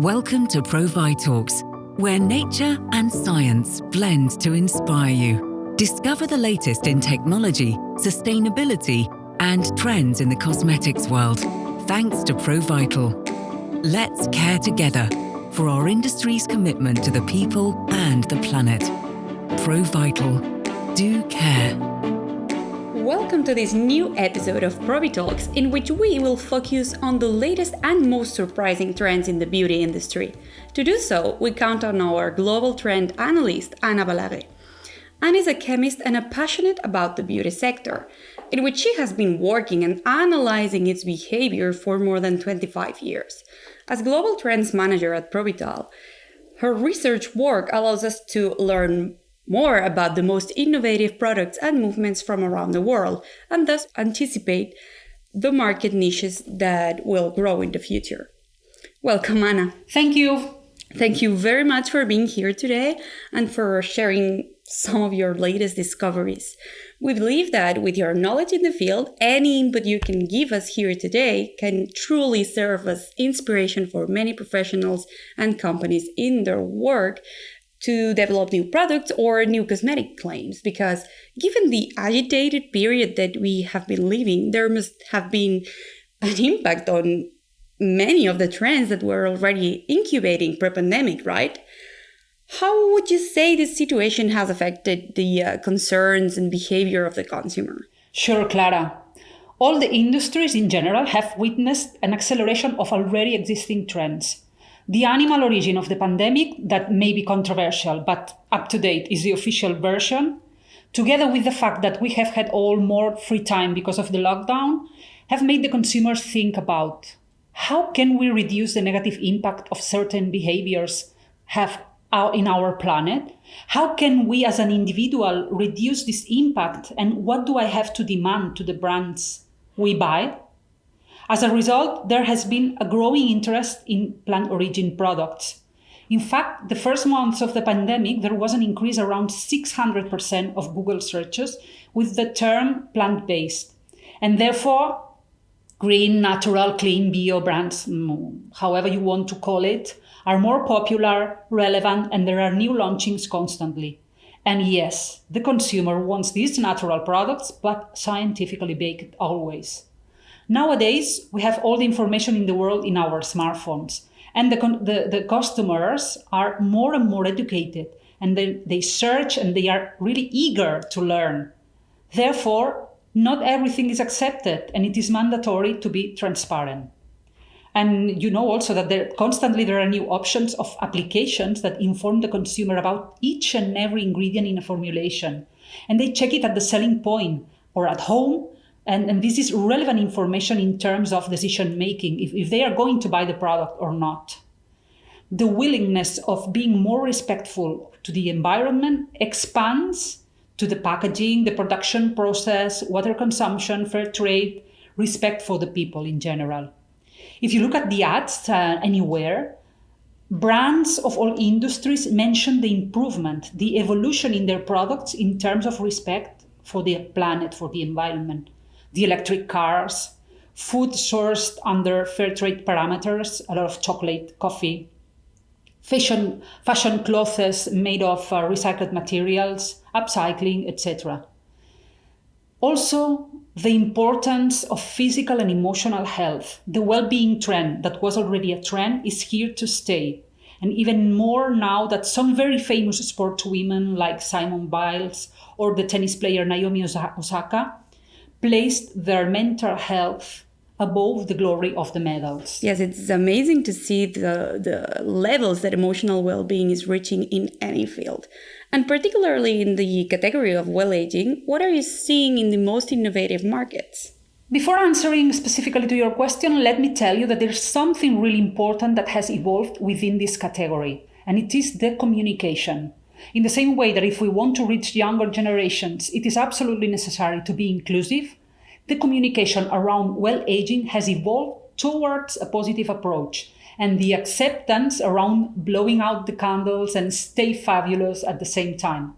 Welcome to Provitalks, where nature and science blend to inspire you. Discover the latest in technology, sustainability, and trends in the cosmetics world, thanks to Provital. Let's care together for our industry's commitment to the people and the planet. Provital. Do care. Welcome to this new episode of Provitalks, in which we will focus on the latest and most surprising trends in the beauty industry. To do so, we count on our global trend analyst, Balaguer. Anne is a chemist and a passionate about the beauty sector, in which she has been working and analyzing its behavior for more than 25 years. As Global Trends Manager at Provital, her research work allows us to learn more about the most innovative products and movements from around the world, and thus anticipate the market niches that will grow in the future. Welcome, Anna. Thank you. Thank you very much for being here today and for sharing some of your latest discoveries. We believe that with your knowledge in the field, any input you can give us here today can truly serve as inspiration for many professionals and companies in their work to develop new products or new cosmetic claims, because given the agitated period that we have been living, there must have been an impact on many of the trends that were already incubating pre-pandemic, right? How would you say this situation has affected the concerns and behavior of the consumer? Sure, Clara. All the industries in general have witnessed an acceleration of already existing trends. The animal origin of the pandemic, that may be controversial, but up to date is the official version, together with the fact that we have had all more free time because of the lockdown, have made the consumers think about how can we reduce the negative impact of certain behaviors have in our planet? How can we as an individual reduce this impact? And what do I have to demand to the brands we buy? As a result, there has been a growing interest in plant origin products. In fact, the first months of the pandemic, there was an increase around 600% of Google searches with the term plant-based. And therefore, green, natural, clean, bio brands, however you want to call it, are more popular, relevant, and there are new launchings constantly. And yes, the consumer wants these natural products, but scientifically baked always. Nowadays, we have all the information in the world in our smartphones, and the customers are more and more educated, and they search and they are really eager to learn. Therefore, not everything is accepted, and it is mandatory to be transparent. And you know also that there are new options of applications that inform the consumer about each and every ingredient in a formulation. And they check it at the selling point or at home. And this is relevant information in terms of decision making, if they are going to buy the product or not. The willingness of being more respectful to the environment expands to the packaging, the production process, water consumption, fair trade, respect for the people in general. If you look at the ads anywhere, brands of all industries mention the improvement, the evolution in their products in terms of respect for the planet, for the environment. The electric cars, food sourced under fair trade parameters, a lot of chocolate, coffee, fashion clothes made of recycled materials, upcycling, etc. Also, the importance of physical and emotional health. The well-being trend that was already a trend is here to stay. And even more now that some very famous sportswomen like Simone Biles or the tennis player Naomi Osaka placed their mental health above the glory of the medals. Yes, it's amazing to see the levels that emotional well-being is reaching in any field. And particularly in the category of well-aging, what are you seeing in the most innovative markets? Before answering specifically to your question, let me tell you that there's something really important that has evolved within this category, and it is the communication. In the same way that if we want to reach younger generations, it is absolutely necessary to be inclusive, the communication around well-aging has evolved towards a positive approach, and the acceptance around blowing out the candles and stay fabulous at the same time.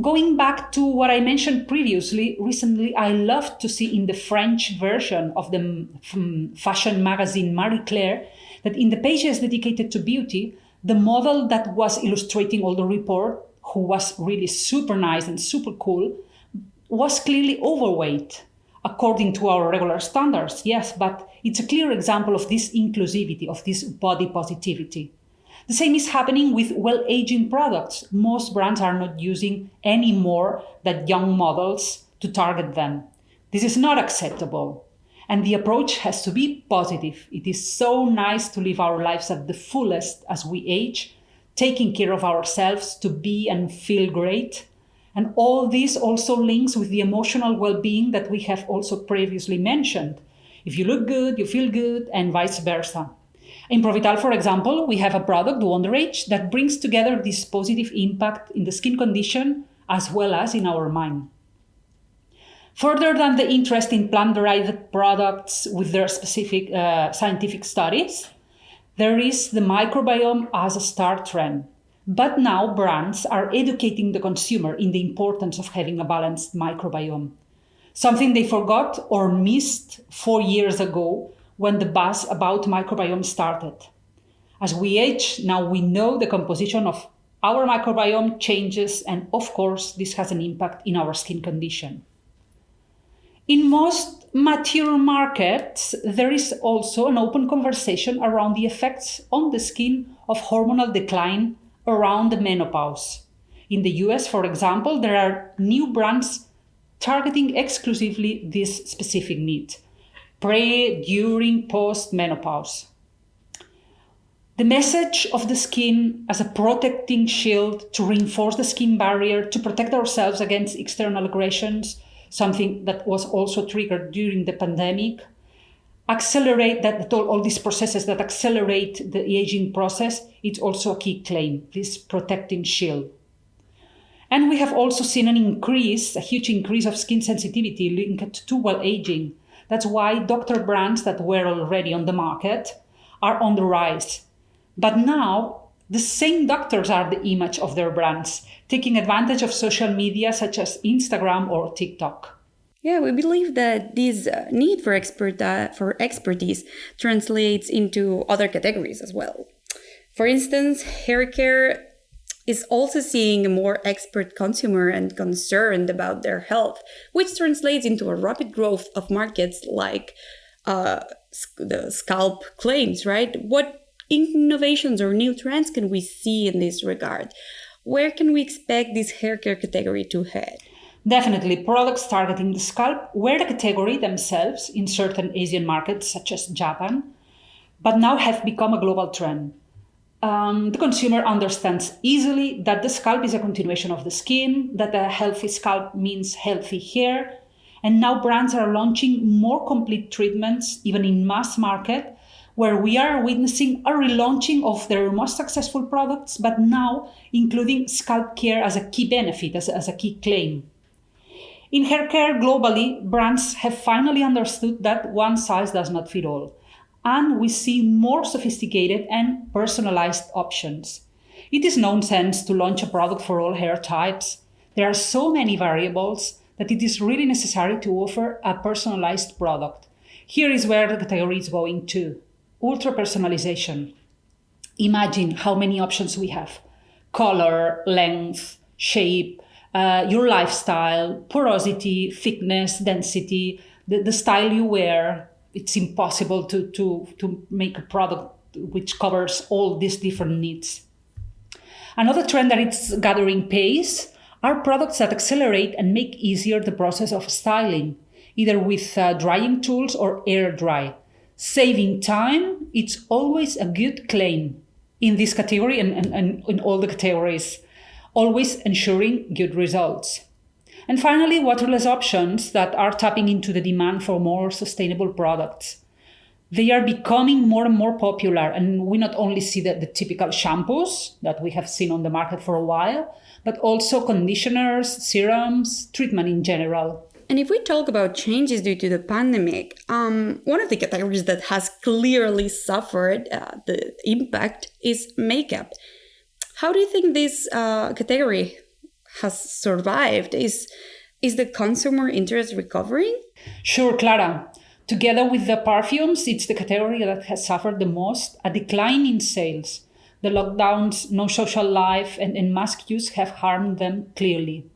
Going back to what I mentioned previously, recently I loved to see in the French version of the fashion magazine Marie Claire that in the pages dedicated to beauty, the model that was illustrating all the report, who was really super nice and super cool, was clearly overweight, according to our regular standards, yes, but it's a clear example of this inclusivity, of this body positivity. The same is happening with well-aging products. Most brands are not using any more than young models to target them. This is not acceptable. And the approach has to be positive. It is so nice to live our lives at the fullest as we age, taking care of ourselves to be and feel great. And all this also links with the emotional well-being that we have also previously mentioned. If you look good, you feel good, and vice versa. In Provital, for example, we have a product, Wonderage, that brings together this positive impact in the skin condition as well as in our mind. Further than the interest in plant-derived products with their specific scientific studies, there is the microbiome as a star trend. But now brands are educating the consumer in the importance of having a balanced microbiome, something they forgot or missed 4 years ago when the buzz about microbiome started. As we age, now we know the composition of our microbiome changes, and of course, this has an impact in our skin condition. In most mature markets, there is also an open conversation around the effects on the skin of hormonal decline around the menopause. In the US, for example, there are new brands targeting exclusively this specific need, pre, during, post-menopause. The message of the skin as a protecting shield to reinforce the skin barrier, to protect ourselves against external aggressions, something that was also triggered during the pandemic, accelerate that all these processes that accelerate the aging process, it's also a key claim, this protecting shield. And we have also seen a huge increase of skin sensitivity linked to well-aging. That's why doctor brands that were already on the market are on the rise. But now, the same doctors are the image of their brands, taking advantage of social media such as Instagram or TikTok. Yeah, we believe that this need for expertise translates into other categories as well. For instance, hair care is also seeing a more expert consumer and concerned about their health, which translates into a rapid growth of markets like the scalp claims, right? What innovations or new trends can we see in this regard? Where can we expect this hair care category to head? Definitely, products targeting the scalp were the category themselves in certain Asian markets, such as Japan, but now have become a global trend. The consumer understands easily that the scalp is a continuation of the skin, that a healthy scalp means healthy hair, and now brands are launching more complete treatments, even in mass market, where we are witnessing a relaunching of their most successful products, but now including scalp care as a key benefit, as a key claim. In hair care globally, brands have finally understood that one size does not fit all, and we see more sophisticated and personalized options. It is nonsense to launch a product for all hair types. There are so many variables that it is really necessary to offer a personalized product. Here is where the category is going to. Ultra personalization. Imagine how many options we have. Color, length, shape, your lifestyle, porosity, thickness, density, the style you wear. It's impossible to make a product which covers all these different needs. Another trend that it's gathering pace are products that accelerate and make easier the process of styling, either with drying tools or air dry. Saving time, it's always a good claim in this category and in all the categories, always ensuring good results. And finally, waterless options that are tapping into the demand for more sustainable products. They are becoming more and more popular, and we not only see the typical shampoos that we have seen on the market for a while, but also conditioners, serums, treatment in general. And if we talk about changes due to the pandemic, one of the categories that has clearly suffered the impact is makeup. How do you think this category has survived? Is the consumer interest recovering? Sure, Clara. Together with the perfumes, it's the category that has suffered the most, a decline in sales. The lockdowns, no social life, and mask use have harmed them clearly.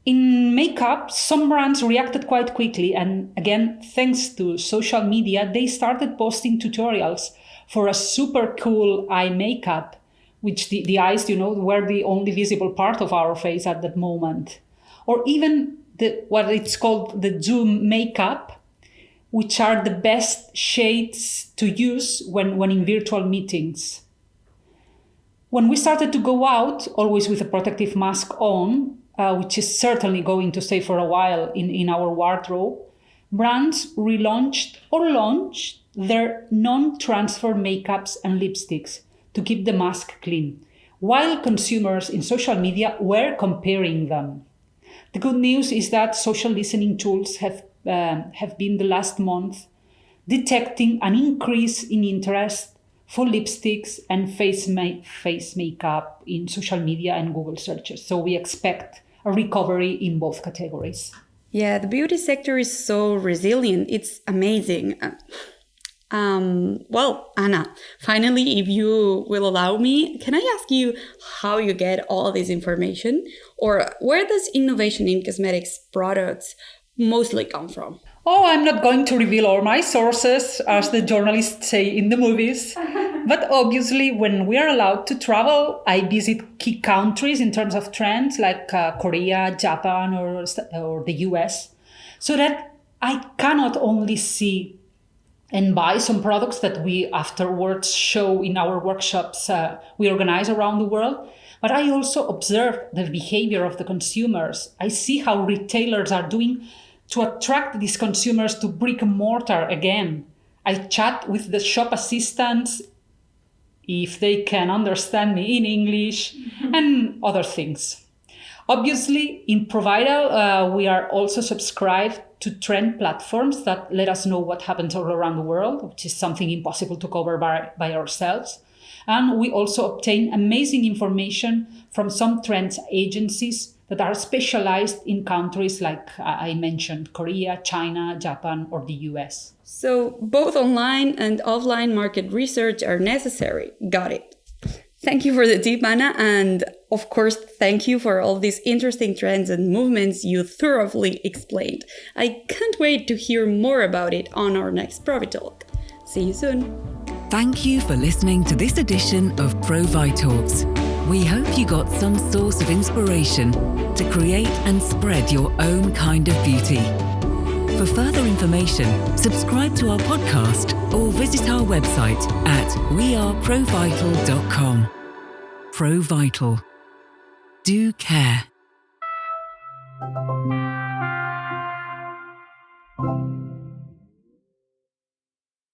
In makeup, some brands reacted quite quickly, and again, thanks to social media, they started posting tutorials for a super cool eye makeup, which the eyes, were the only visible part of our face at that moment. Or even what it's called the Zoom makeup, which are the best shades to use when in virtual meetings. When we started to go out, always with a protective mask on, which is certainly going to stay for a while in our wardrobe, brands relaunched or launched their non-transfer makeups and lipsticks to keep the mask clean, while consumers in social media were comparing them. The good news is that social listening tools have been the last month detecting an increase in interest for lipsticks and face makeup in social media and Google searches. So we expect a recovery in both categories. Yeah, the beauty sector is so resilient. It's amazing. Well, Anna, finally, if you will allow me, can I ask you how you get all this information? Or where does innovation in cosmetics products mostly come from? Oh, I'm not going to reveal all my sources, as the journalists say in the movies. But obviously, when we are allowed to travel, I visit key countries in terms of trends like Korea, Japan, or the US, so that I cannot only see and buy some products that we afterwards show in our workshops we organize around the world, but I also observe the behavior of the consumers. I see how retailers are doing to attract these consumers to brick and mortar again. I chat with the shop assistants if they can understand me in English and other things. Obviously, in Provital, we are also subscribed to trend platforms that let us know what happens all around the world, which is something impossible to cover by ourselves. And we also obtain amazing information from some trends agencies that are specialized in countries like I mentioned, Korea, China, Japan, or the US. So both online and offline market research are necessary. Got it. Thank you for the tip, Anna. And of course, thank you for all these interesting trends and movements you thoroughly explained. I can't wait to hear more about it on our next Provitalk. See you soon. Thank you for listening to this edition of Provitalks. We hope you got some source of inspiration to create and spread your own kind of beauty. For further information, subscribe to our podcast or visit our website at weareprovital.com. Provital. Do care.